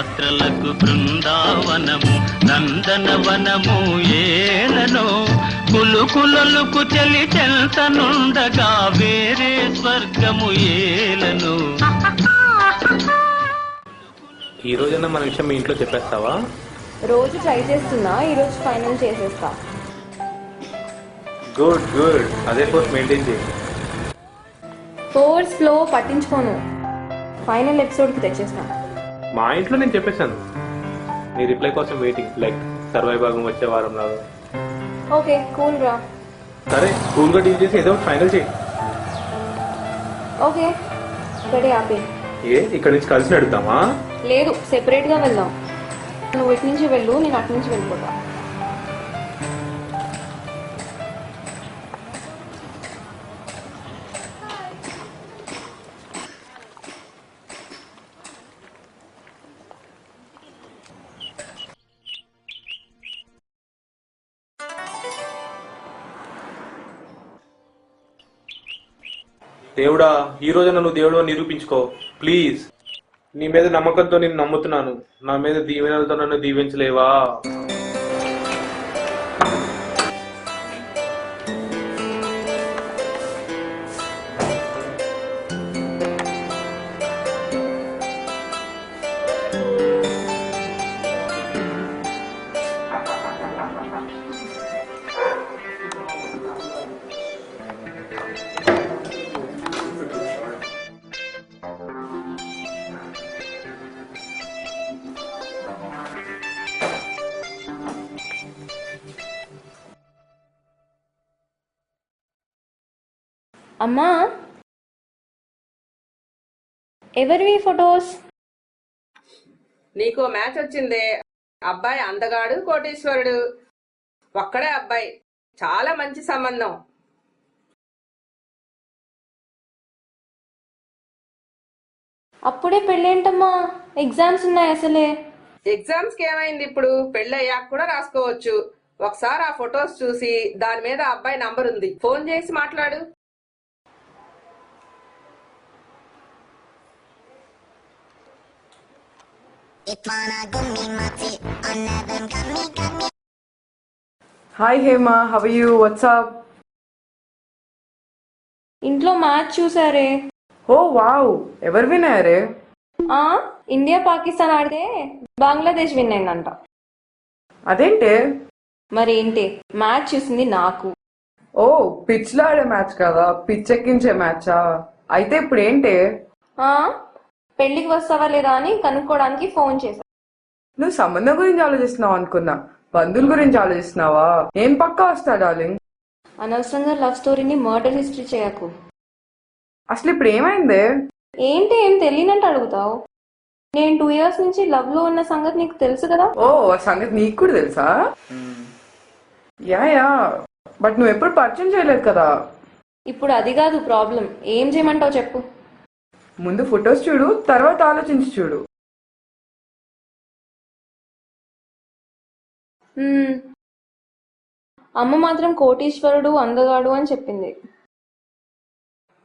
యాత్రలకు బృందావనము నందనవనము ఏలనో కులుకులలకు చలి చెల్తనుండగా వేరే స్వర్గము ఏలను. ఈ రోజైనా మన విషయం మీ ఇంట్లో చెప్పేస్తావా? రోజు ట్రై చేస్తున్నా, ఈరోజు ఫైనల్ చేసేస్తా. గుడ్ గుడ్, అదే కోర్స్ మెయింటైన్ చేయి. కోర్స్ ఫ్లో పట్టించుకోను, ఫైనల్ ఎపిసోడ్కి తెచ్చేస్తా. మా ఇంట్లో నేను చెప్పేశాను, నీ రిప్లై కోసం వెయిటింగ్, లైక్ సర్వై భాగం వచ్చే వారం లాగా. ఓకే కూల్ రా. సరే స్కూల్గా డీల్ చేసి ఏదో ఫైనల్ చేయి. ఓకే ఇక్కడే ఆపే. ఇక్కడ నుంచి కలిసి నడుద్దామా? లేదు, సెపరేట్గా వెళ్దాం. నువ్వు ఇటు నుంచి వెళ్ళు, నేను అటు నుంచి వెళ్ళిపోతా. దేవుడా, ఈ రోజున నువ్వు దేవుడు నిరూపించుకో ప్లీజ్. నీ మీద నమ్మకంతో నేను నమ్ముతున్నాను, నా మీద దీవెనలతో నన్ను దీవించలేవా? అమ్మా, ఎవరివి ఫొటోస్? నీకు మ్యాచ్ వచ్చిందే. అబ్బాయి అందగాడు, కోటీశ్వరుడు. ఒక్కడే అబ్బాయి, చాలా మంచి సంబంధం. అప్పుడే పెళ్ళేంటమ్మా, ఎగ్జామ్స్ ఉన్నాయి అసలే. ఎగ్జామ్స్ కి ఏమైంది, ఇప్పుడు పెళ్ళయ్యాక కూడా రాసుకోవచ్చు. ఒకసారి ఆ ఫొటోస్ చూసి దాని మీద అబ్బాయి నంబర్ ఉంది, ఫోన్ చేసి మాట్లాడు. Hi Hema, how are you? What's up? ఇంట్లో మ్యాచ్ చూసారే. Oh wow, ఎవరు విన్ అయ్యారే? ఇండియా పాకిస్తాన్ ఆడితే బంగ్లాదేశ్ విన్ అయిందంట. అదేంటే? మరి ఏంటి, మ్యాచ్ చూసింది నాకు. ఓ, పిచ్ లో ఆడే మ్యాచ్ కదా, పిచ్ ఎక్కించే మ్యాచా? అయితే ఇప్పుడు ఏంటి? పెళ్లికి వస్తావా లేదా అని కనుక్కోవడానికి ఫోన్ చేశా. నువ్వు సంబంధం గురించి ఆలోచిస్తున్నావు అనుకున్నా, బంధువుల గురించి ఆలోచిస్తున్నావా? ఏం పక్కా వస్తా డార్లింగ్. అనవసరంగా లవ్ స్టోరీని మర్డర్ హిస్టరీ చేయకు. అసలు ఇప్పుడు ఏమైంది? ఏంటి, ఏం తెలియనట్టు అడుగుతావు? నేను 2 years నుంచి లవ్ లో ఉన్న సంగతి నీకు తెలుసు కదా. ఓ, ఆ సంగతి నీకు కూడా తెలుసా? యా యా, బట్ నువ్వు ఎప్పుడు పరిచయం చేయలేదు కదా. ఇప్పుడు అది కాదు ప్రాబ్లం, ఏం చేయమంటావు చెప్పు. ముందు ఫొటోస్ చూడు, తర్వాత ఆలోచించి చూడు. అమ్మ మాత్రం కోటీశ్వరుడు అందగాడు అని చెప్పింది.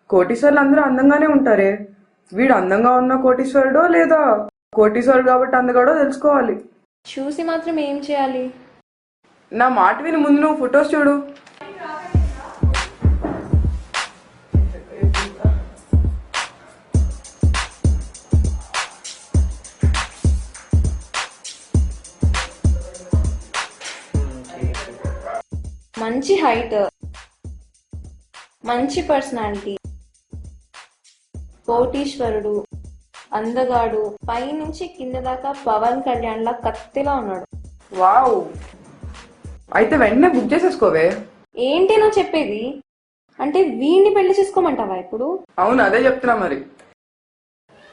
కోటీశ్వరులు అందరూ అందంగానే ఉంటారే. వీడు అందంగా ఉన్న కోటీశ్వరుడో లేదా కోటీశ్వరుడు కాబట్టి అందగాడో తెలుసుకోవాలి. చూసి మాత్రం ఏం చేయాలి? నా మాట విని ముందు నువ్వు ఫొటోస్ చూడు. మంచి హైట్, మంచి పర్సనాలిటీ, కోటీశ్వరుడు, అందగాడు, పైనుంచి కింద దాకా పవన్ కళ్యాణ్ లా కత్తిలా ఉన్నాడు. వావ్, అయితే వెంటనే బుక్ చేసేసుకోవే. ఏంటి నువ్వు చెప్పేది? అంటే వీడిని పెళ్లి చేసుకోమంటావా ఇప్పుడు? అవును, అదే చెప్తున్నా. మరి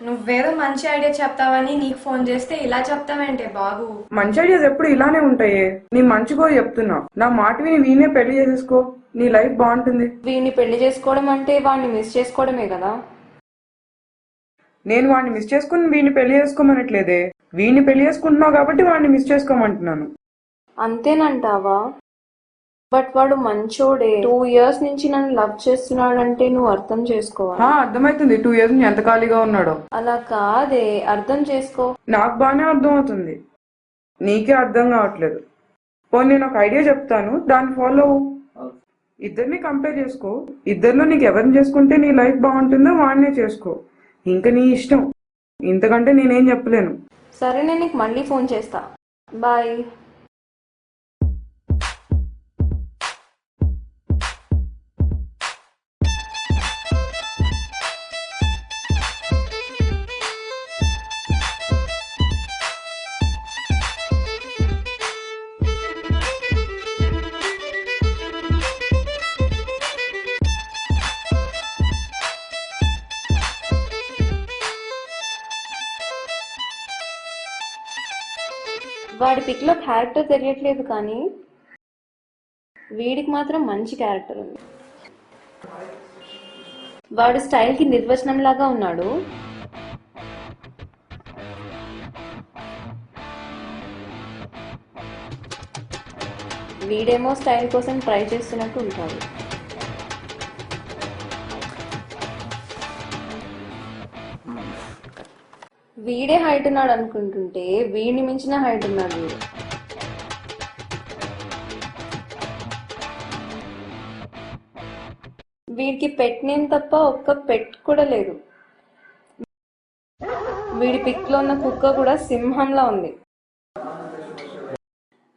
నువ్వేదో మంచి ఐడియా చెప్తావని నీకు ఫోన్ చేస్తే ఇలా చెప్తావేంటే బాబు? మంచి ఐడియాస్ ఎప్పుడు ఇలానే ఉంటాయే. నీ మంచి కోరి చెప్తున్నా, నా మాట విని వీనే పెళ్లి చేసేసుకో, నీ లైఫ్ బాగుంటుంది. వీడిని పెళ్లి చేసుకోవడం అంటే వాడిని మిస్ చేసుకోవడమే కదా. నేను వాడిని మిస్ చేసుకుని వీడిని పెళ్లి చేసుకోమనట్లేదే, వీడిని పెళ్లి చేసుకుంటున్నావు కాబట్టి వాడిని మిస్ చేసుకోమంటున్నాను. అంతేనంటావా? బట్ వాడు మంచోడే. 2 years నుంచి నన్ను లవ్ చేస్తున్నాడంటే నువ్వు అర్థం చేసుకోవాలి. అర్థమవుతుంది 2 years నుంచి ఎంత ఖాళీగా ఉన్నాడో. అలా కాదే, అర్థం చేసుకో. నాకు బాగానే అర్థం అవుతుంది, నీకే అర్థం కావట్లేదు. పోనీ నేను ఒక ఐడియా చెప్తాను, దాన్ని ఫాలో అవ్వు. ఇద్దరిని కంపేర్ చేసుకో, ఇద్దరిలో నీకు ఎవరిని చేసుకుంటే నీ లైఫ్ బాగుంటుందో వాడినే చేసుకో. ఇంకా నీ ఇష్టం, ఇంతకంటే నేనేం చెప్పలేను. సరే, నేను నీకు మళ్ళీ ఫోన్ చేస్తా. బాయ్. వాడి పిక్ లో క్యారెక్టర్ తెలియట్లేదు, కానీ వీడికి మాత్రం మంచి క్యారెక్టర్ ఉంది. వాడు స్టైల్ కి నిర్వచనం లాగా ఉన్నాడు. వీడేమో స్టైల్ కోసం ట్రై చేస్తున్నట్టు ఉంటాడు. వీడే హైట్ ఉన్నాడు అనుకుంటుంటే వీడిని మించిన హైట్ ఉన్నాడు వీడు. వీడికి పెట్ నేమ్ తప్ప ఒక్క పెట్ కూడా లేదు. వీడి పిక్ లో ఉన్న కుక్క కూడా సింహంలా ఉంది.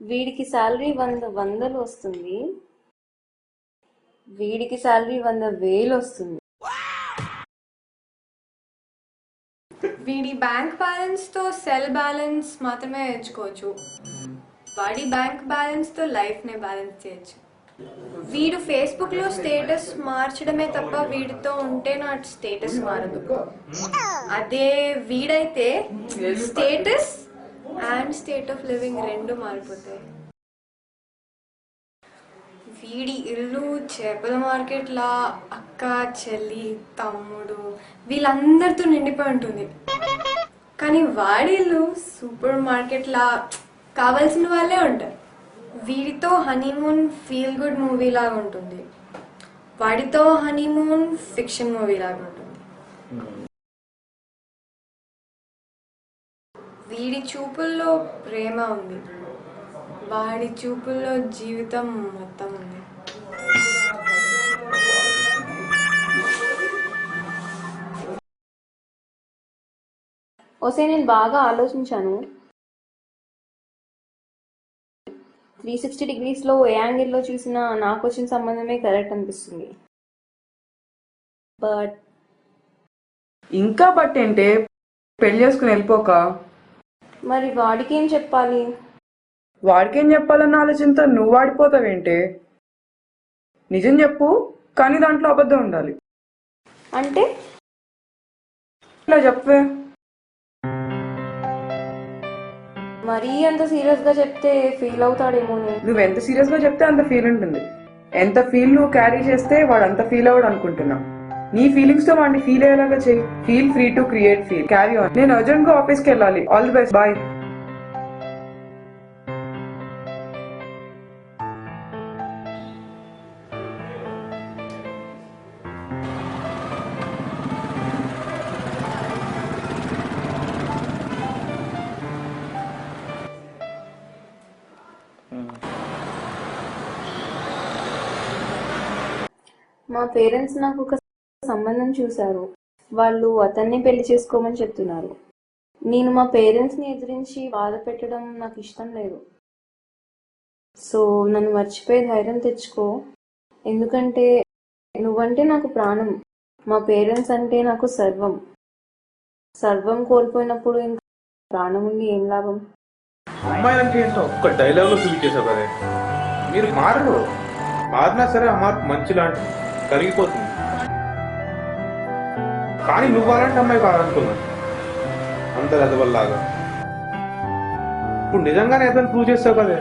వీడికి శాలరీ 100,000 వస్తుంది, వీడికి శాలరీ 100,000 వస్తుంది. వీడి బ్యాంక్ బ్యాలెన్స్ తో సెల్ బ్యాలెన్స్ మాత్రమే ఎంచుకోవచ్చు, వాడి బ్యాంక్ బ్యాలెన్స్ తో లైఫ్ నే బ్యాలెన్స్ చేయొచ్చు. వీడు ఫేస్బుక్ లో స్టేటస్ మార్చడమే తప్ప వీడితో ఉంటే నా స్టేటస్ మారదు. అదే వీడైతే status and state of living రెండు మారిపోతాయి. వీడి ఇల్లు చేపల మార్కెట్ లా అక్క, చెల్లి, తమ్ముడు వీళ్ళందరితో నిండిపోయి ఉంటుంది. కానీ వాడి ఇల్లు సూపర్ మార్కెట్ లా కావాల్సిన వాళ్ళే ఉంటారు. వీడితో హనీమూన్ ఫీల్ గుడ్ మూవీ లాగా ఉంటుంది, వాడితో హనీమూన్ ఫిక్షన్ మూవీ లాగా ఉంటుంది. వీడి చూపుల్లో ప్రేమ ఉంది, వాడి చూపుల్లో జీవితం మొత్తం ఉంది. ఓసే, నేను బాగా ఆలోచించాను. 360 degrees లో ఏ యాంగిల్లో చూసినా నాకు వచ్చిన సంబంధమే కరెక్ట్ అనిపిస్తుంది. బట్ ఇంకా బట్ ఏంటే, పెళ్లి చేసుకుని వెళ్ళిపోక. మరి వాడికి ఏం చెప్పాలి? వాడికేం చెప్పాలన్న ఆలోచనతో నువ్వు వాడిపోతావేంటే? నిజం చెప్పు, కానీ దాంట్లో అబద్ధం ఉండాలి. అంటే ఇలా చెప్పే. మరీ అంత సీరియస్ గా చెప్తే ఫీల్ అవుతాడేమో. నువ్వు ఎంత సీరియస్ గా చెప్తే అంత ఫీల్ ఉంటుంది. ఎంత ఫీల్ నువ్వు క్యారీ చేస్తే వాడు అంత ఫీల్ అవ్వడు అనుకుంటున్నా. నీ ఫీలింగ్స్ తో వాడిని ఫీల్ అయ్యేలాగా చెయ్యి. Feel free to create feel. Carry on. నేను అర్జెంట్ గా ఆఫీస్కి వెళ్ళాలి. All the best. బాయ్. మా పేరెంట్స్ నాకు ఒక సంబంధం చూశారు. వాళ్ళు అతన్ని పెళ్లి చేసుకోమని చెప్తున్నారు. నేను మా పేరెంట్స్ని ఎదిరించి బాధ పెట్టడం నాకు ఇష్టం లేదు. సో నన్ను మర్చిపోయి ధైర్యం తెచ్చుకో. ఎందుకంటే నువ్వంటే నాకు ప్రాణం. మా పేరెంట్స్ అంటే నాకు సర్వం. సర్వం కోల్పోయినప్పుడు ఇంకా ప్రాణం ఉండి ఏం లాభం? అమ్మాయిలంటే ఏంటో ఒక్క డైలాగ్ లో చూపించేసావు కదే. మీరు మారరు, మారినా సరే ఆ మార్పు మంచి లాంటిది, కరిగిపోతుంది. కానీ నువ్వు అలాంటి అమ్మాయి కాదనుకున్నా, అందరు అదవల్లాగా. ఇప్పుడు నిజంగానే అతను ప్రూవ్ చేస్తావు కదే.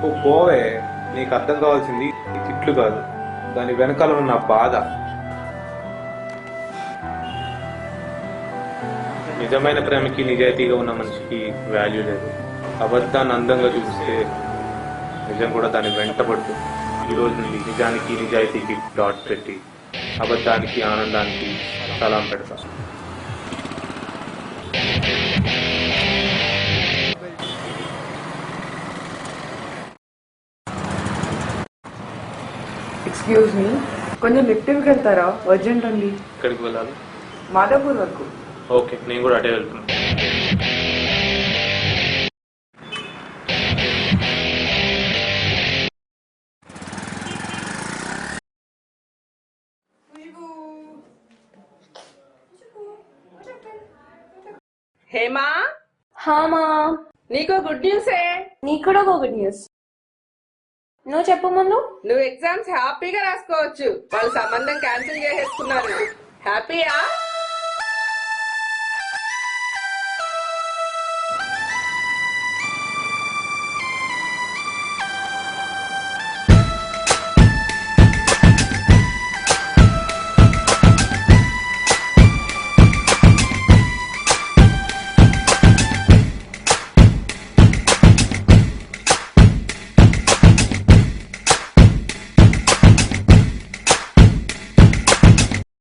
ఓ పోవే, నీకు అర్థం కావాల్సింది ఈ తిట్లు కాదు, దాని వెనకాల ఉన్న బాధ. నిజమైన ప్రేమకి, నిజాయితీగా ఉన్న మనిషికి వాల్యూ లేదు. అబద్ధాన్ని అందంగా చూస్తే నిజం కూడా దాని వెంటబడుతుంది. ఈ రోజు నుండి నిజానికి నిజాయితీకి డాట్ పెట్టి అబద్ధానికి ఆనందానికి సలాం పెడతా. ఎక్స్క్యూజ్ మీ, కొంచెం లిఫ్ట్కి వెళ్తారా? అర్జెంట్ అండి. ఎక్కడికి వెళ్ళాలి? మాదాపూర్ వరకు. ఓకే, నేను కూడా అటే వెళ్తున్నాను. హేమా, హామా, నీకో గుడ్ న్యూసే. నీకు కూడా ఒక గుడ్ న్యూస్. నువ్వు చెప్పు ముందు. నువ్వు ఎగ్జామ్స్ హ్యాపీగా రాసుకోవచ్చు. వాళ్ళు సంబంధం క్యాన్సిల్ చేసేసుకున్నారు. హ్యాపీయా?